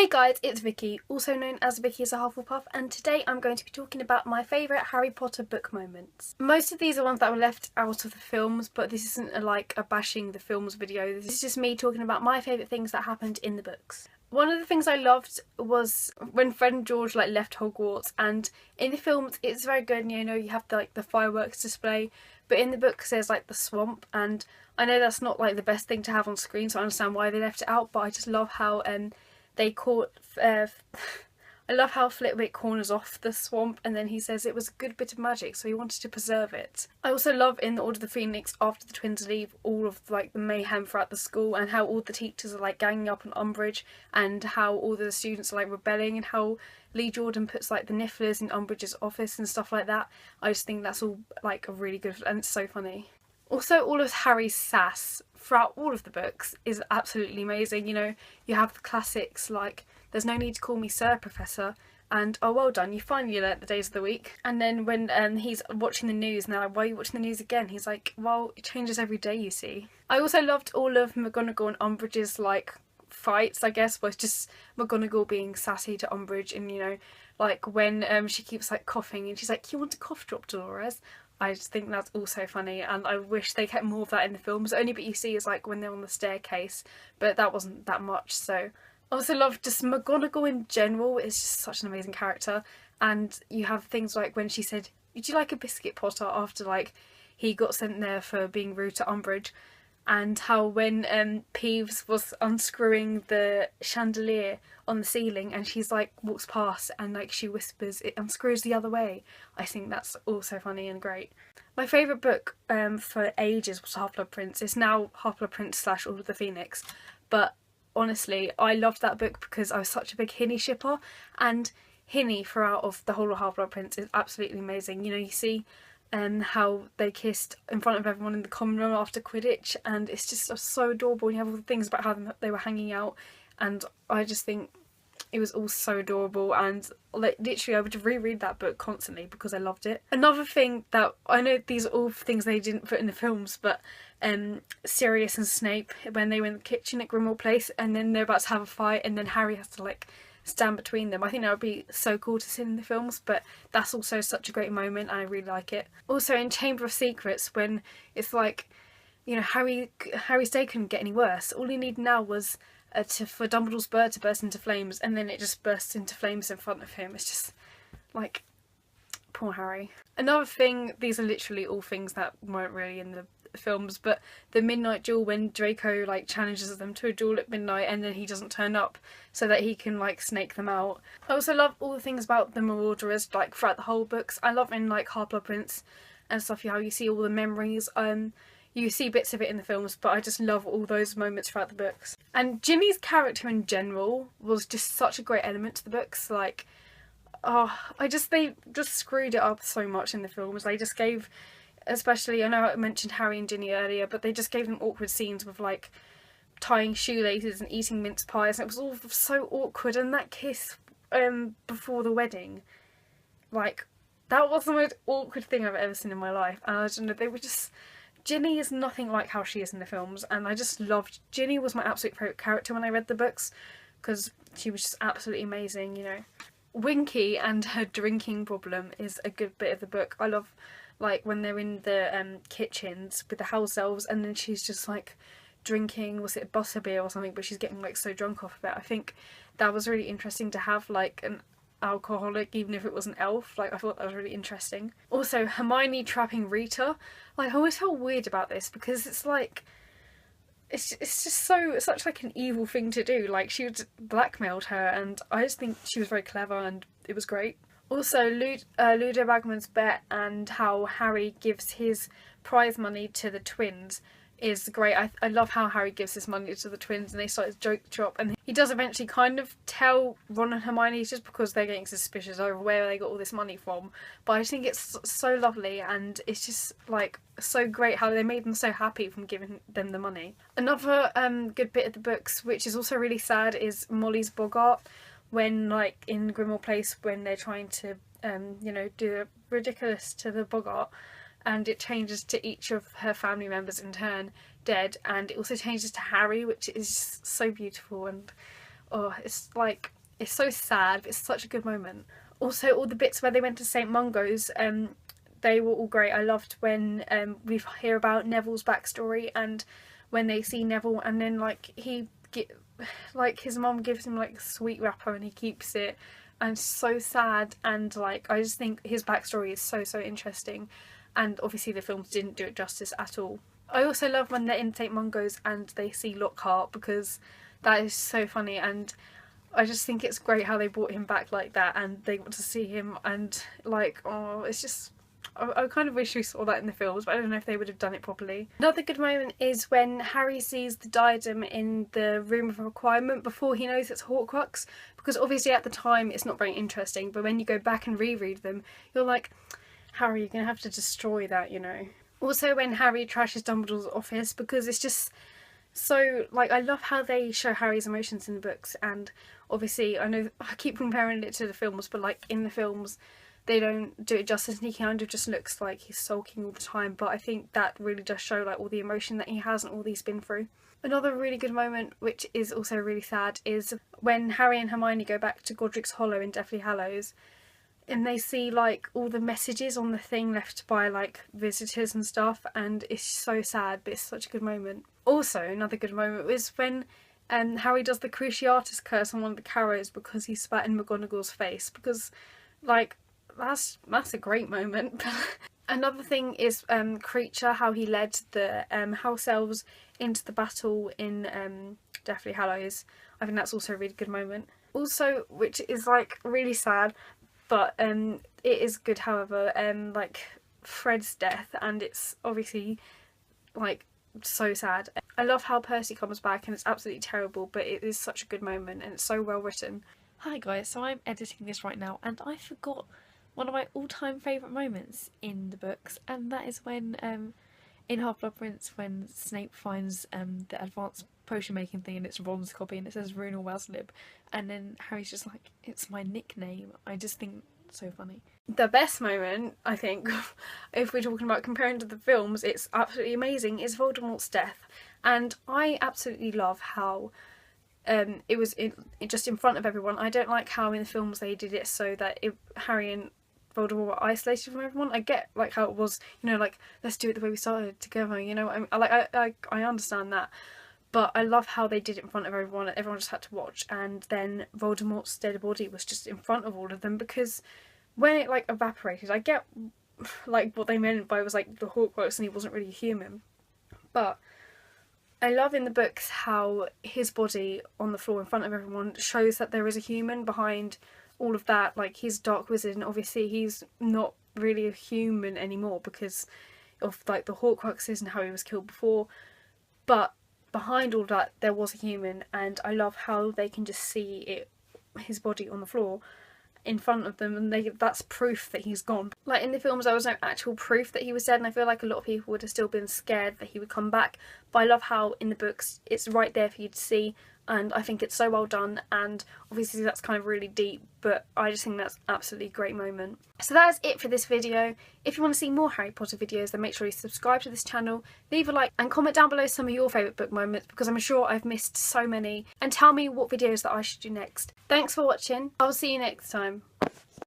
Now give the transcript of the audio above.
Hey guys, it's Vicky, also known as Vicky as a Hufflepuff, and today I'm going to be talking about my favourite Harry Potter book moments. Most of these are ones that were left out of the films, but this isn't a bashing the films video. This is just me talking about my favourite things that happened in the books. One of the things I loved was when Fred and George left Hogwarts, and in the films it's very good, you have the fireworks display, but in the books there's the swamp, and I know that's not the best thing to have on screen, so I understand why they left it out, but I just love how they caught I love how Flitwick corners off the swamp and then he says it was a good bit of magic, so he wanted to preserve it. I also love in the Order of the Phoenix, after the twins leave, all of the mayhem throughout the school and how all the teachers are ganging up on Umbridge and how all the students are rebelling and how Lee Jordan puts the Nifflers in Umbridge's office and stuff like that. I just think that's all a really good, and it's so funny. Also, all of Harry's sass throughout all of the books is absolutely amazing. You have the classics "There's no need to call me Sir, Professor," and "Oh, well done, you finally learnt the days of the week." And then when he's watching the news and they're "Why are you watching the news again?" He's like, "Well, it changes every day, you see." I also loved all of McGonagall and Umbridge's fights, I guess, was just McGonagall being sassy to Umbridge, and when she keeps coughing and she's like, "You want a cough drop, Dolores?" I just think that's also funny, and I wish they kept more of that in the films. The only bit you see is when they're on the staircase, but that wasn't that much. So I also love just McGonagall in general. Is just such an amazing character, and you have things when she said, "Would you like a biscuit, Potter?" after he got sent there for being rude to Umbridge, and how when Peeves was unscrewing the chandelier on the ceiling and she's walks past and she whispers, "It unscrews the other way." I think that's also funny and great. My favourite book for ages was Half-Blood Prince. It's now Half-Blood Prince / Order of the Phoenix, but honestly I loved that book because I was such a big Hinny shipper, and Hinny throughout of the whole of Half-Blood Prince is absolutely amazing. You see how they kissed in front of everyone in the common room after Quidditch, and it's just so adorable. You have all the things about how they were hanging out, and I just think it was all so adorable, and literally I would reread that book constantly because I loved it. Another thing that I know, these are all things they didn't put in the films, but Sirius and Snape, when they were in the kitchen at Grimmauld Place and then they're about to have a fight and then Harry has to stand between them. I think that would be so cool to see in the films, but that's also such a great moment and I really like it. Also in Chamber of Secrets, when it's Harry's day couldn't get any worse. All he needed now was for Dumbledore's bird to burst into flames, and then it just bursts into flames in front of him. It's just poor Harry. Another thing, these are literally all things that weren't really in the films, but the midnight duel, when Draco challenges them to a duel at midnight and then he doesn't turn up so that he can snake them out. I also love all the things about the Marauders throughout the whole books. I love in Half-Blood Prince and stuff how you see all the memories. You see bits of it in the films, but I just love all those moments throughout the books. And Ginny's character in general was just such a great element to the books. They just screwed it up so much in the films. They just gave, especially, I know I mentioned Harry and Ginny earlier, but they just gave them awkward scenes with tying shoelaces and eating mince pies, and it was all so awkward. And that kiss before the wedding, that was the most awkward thing I've ever seen in my life. And I don't know, they were just, Ginny is nothing like how she is in the films, and I just loved, Ginny was my absolute favourite character when I read the books because she was just absolutely amazing. Winky and her drinking problem is a good bit of the book. I love when they're in the kitchens with the house elves and then she's just drinking, was it butterbeer or something, but she's getting so drunk off of it. I think that was really interesting to have an alcoholic, even if it was an elf. I thought that was really interesting. Also, Hermione trapping Rita. I always felt weird about this because it's it's just such an evil thing to do. She would blackmailed her, and I just think she was very clever and it was great. Also, Ludo Bagman's bet and how Harry gives his prize money to the twins is great. I love how Harry gives his money to the twins and they start his joke shop, and he does eventually kind of tell Ron and Hermione just because they're getting suspicious over where they got all this money from. But I just think it's so lovely, and it's just so great how they made them so happy from giving them the money. Another good bit of the books, which is also really sad, is Molly's Boggart, when in Grimmauld Place, when they're trying to do ridiculous to the Boggart, and it changes to each of her family members in turn dead, and it also changes to Harry, which is so beautiful, and it's It's so sad, but it's such a good moment. Also, all the bits where they went to St Mungo's, they were all great. I loved when we hear about Neville's backstory, and when they see Neville, and then like his mum gives him like a sweet wrapper and he keeps it, and it's so sad. And like, I just think his backstory is so interesting, and obviously the films didn't do it justice at all. I also love when they're in St Mungo's and they see Lockhart, because that is so funny, and I just think it's great how they brought him back like that, and they got to see him, and like, oh, it's just, I kind of wish we saw that in the films, but I don't know if they would have done it properly. Another good moment is when Harry sees the diadem in the Room of Requirement before he knows it's Horcrux, because obviously at the time it's not very interesting, but when you go back and reread them, you're like, Harry, you're gonna have to destroy that, you know. Also when Harry trashes Dumbledore's office, because it's just so, like, I love how they show Harry's emotions in the books, and obviously I know I keep comparing it to the films, but like in the films they don't do it justice, and he kind of just looks like he's sulking all the time, but I think that really does show like all the emotion that he has and all he's been through. Another really good moment, which is also really sad, is when Harry and Hermione go back to Godric's Hollow in Deathly Hallows, and they see like all the messages on the thing left by like visitors and stuff, and it's so sad, but it's such a good moment. Also, another good moment was when Harry does the Cruciatus curse on one of the Carrows because he spat in McGonagall's face, because like that's a great moment. Another thing is Kreacher, how he led the house elves into the battle in Deathly Hallows. I think that's also a really good moment. Also, which is like really sad, but it is good, however, like Fred's death, and it's obviously like so sad. I love how Percy comes back, and it's absolutely terrible, but it is such a good moment and it's so well written. Hi guys, so I'm editing this right now and I forgot one of my all-time favourite moments in the books, and that is when in Half-Blood Prince, when Snape finds the advanced potion making thing and it's Ron's copy and it says Runa Waslib, and then Harry's just like, it's my nickname. I just think it's so funny. The best moment, I think, if we're talking about comparing to the films, it's absolutely amazing, is Voldemort's death. And I absolutely love how it was just in front of everyone. I don't like how in the films they did it so that Harry and Voldemort were isolated from everyone. I get like how it was, you know, like, let's do it the way we started together, you know. I understand that, but I love how they did it in front of everyone. Everyone just had to watch, and then Voldemort's dead body was just in front of all of them, because when it like evaporated, I get like what they meant by it was like the Horcrux and he wasn't really human, but I love in the books how his body on the floor in front of everyone shows that there is a human behind all of that. Like, he's Dark Wizard, and obviously he's not really a human anymore because of like the Horcruxes and how he was killed before, but behind all that there was a human, and I love how they can just see his body on the floor in front of them, and that's proof that he's gone. Like in the films there was no actual proof that he was dead, and I feel like a lot of people would have still been scared that he would come back, but I love how in the books it's right there for you to see, and I think it's so well done, and obviously that's kind of really deep, but I just think that's absolutely great moment. So that is it for this video. If you want to see more Harry Potter videos, then make sure you subscribe to this channel, leave a like, and comment down below some of your favourite book moments, because I'm sure I've missed so many, and tell me what videos that I should do next. Thanks for watching. I'll see you next time.